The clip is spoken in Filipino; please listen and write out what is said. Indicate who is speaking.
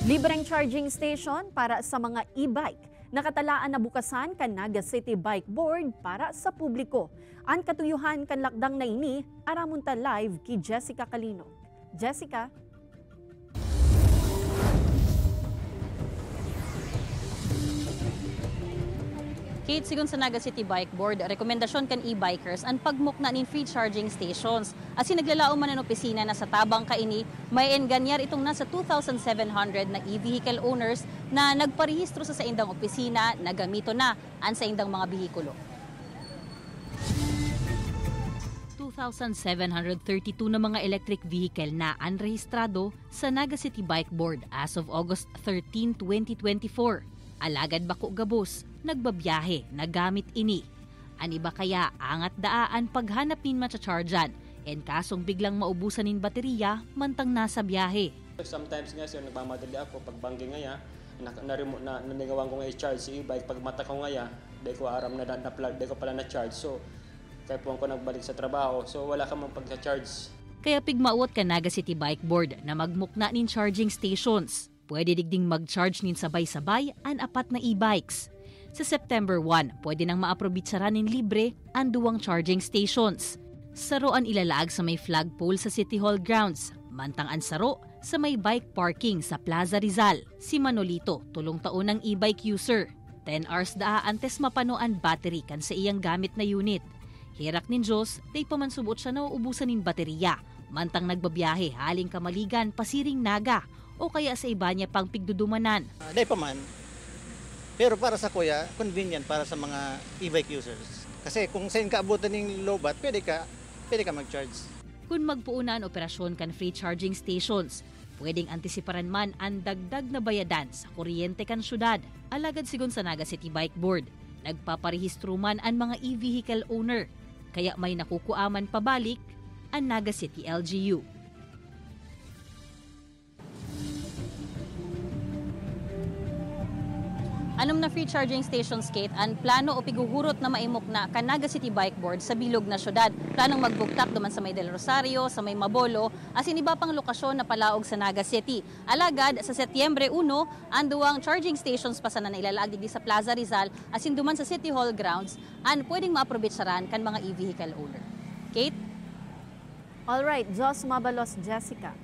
Speaker 1: Libreng charging station para sa mga e-bike. Nakatalaan na bukasan kan Naga City Bike Board para sa publiko. Ang katuyuhan kan lakdang na ini, aramunta live kay Jessica Calino. Jessica?
Speaker 2: Kate, sigon sa Naga City Bike Board, rekomendasyon kan e-bikers ang pagmukna nin free charging stations. Asi naglalao man ang opisina na sa tabang kaini, may enganyar itong nasa 2,700 na e-vehicle owners na nagparehistro sa indang opisina na gamito na ang sa indang mga bihikulo. 2,732 na mga electric vehicle na anrehistrado sa Naga City Bike Board as of August 13, 2024. Alagad bako gabos, nagbabiyahe, nagamit ini. Ani ba kaya angat daan paghanap nin matcha-chargean en kasong biglang maubusan nin baterya mantang nasa biyahe.
Speaker 3: Sometimes nga siya nagmamadali ako pag banggi ngaya, nanigawan ko nga i-charge si e-bike pag mata ko ngaya, dahil ko aram na plug, dahil ko pala na-charge. So, kaya po ako nagbalik sa trabaho, so wala ka mong pagka-charge.
Speaker 2: Kaya pigmaot ka Naga City Bike Board na magmukna nin charging stations. Pwede digding mag-charge nin sabay-sabay ang apat na e-bikes. Sa September 1, pwede nang maaprobitsaran nin libre ang duwang charging stations. Saro ang ilalaag sa may flagpole sa City Hall grounds, mantang ang saro sa may bike parking sa Plaza Rizal. Si Manolito, tulong taon ng e-bike user. 10 hours daa antes mapano ang battery kan sa iyang gamit na unit. Hirak nin Diyos, day pamansubot siya na uubusan nin baterya, mantang nagbabiyahe haling Kamaligan, Pasiring, Naga, o kaya sa iba niya pang pigdudumanan.
Speaker 4: Day pa man. Pero para sa kuya, convenient para sa mga e-bike users. Kasi kung saan ka abutan ng lobat, pwede ka mag-charge.
Speaker 2: Kung magpuuna ang operasyon kan free charging stations, pwedeng antisiparan man ang dagdag na bayadan sa kuryente kan syudad. Alagad sigon sa Naga City Bike Board, nagpaparehistro man ang mga e-vehicle owner. Kaya may nakukuaman pabalik ang Naga City LGU. Anom na free charging stations, Kate, ang plano o piguhurot na maimok na kan Naga City Bike Board sa bilog na syudad. Planong magbuktak duman sa may Del Rosario, sa may Mabolo, asin iba pang lokasyon na palaog sa Naga City. Alagad, sa Setyembre 1, ang duwang charging stations pa sana na ilalaag di sa Plaza Rizal, asin duman sa City Hall grounds, ang pwedeng maaprobitsaran kan mga e-vehicle owner. Kate?
Speaker 1: Alright, Jos Mabalos, Jessica.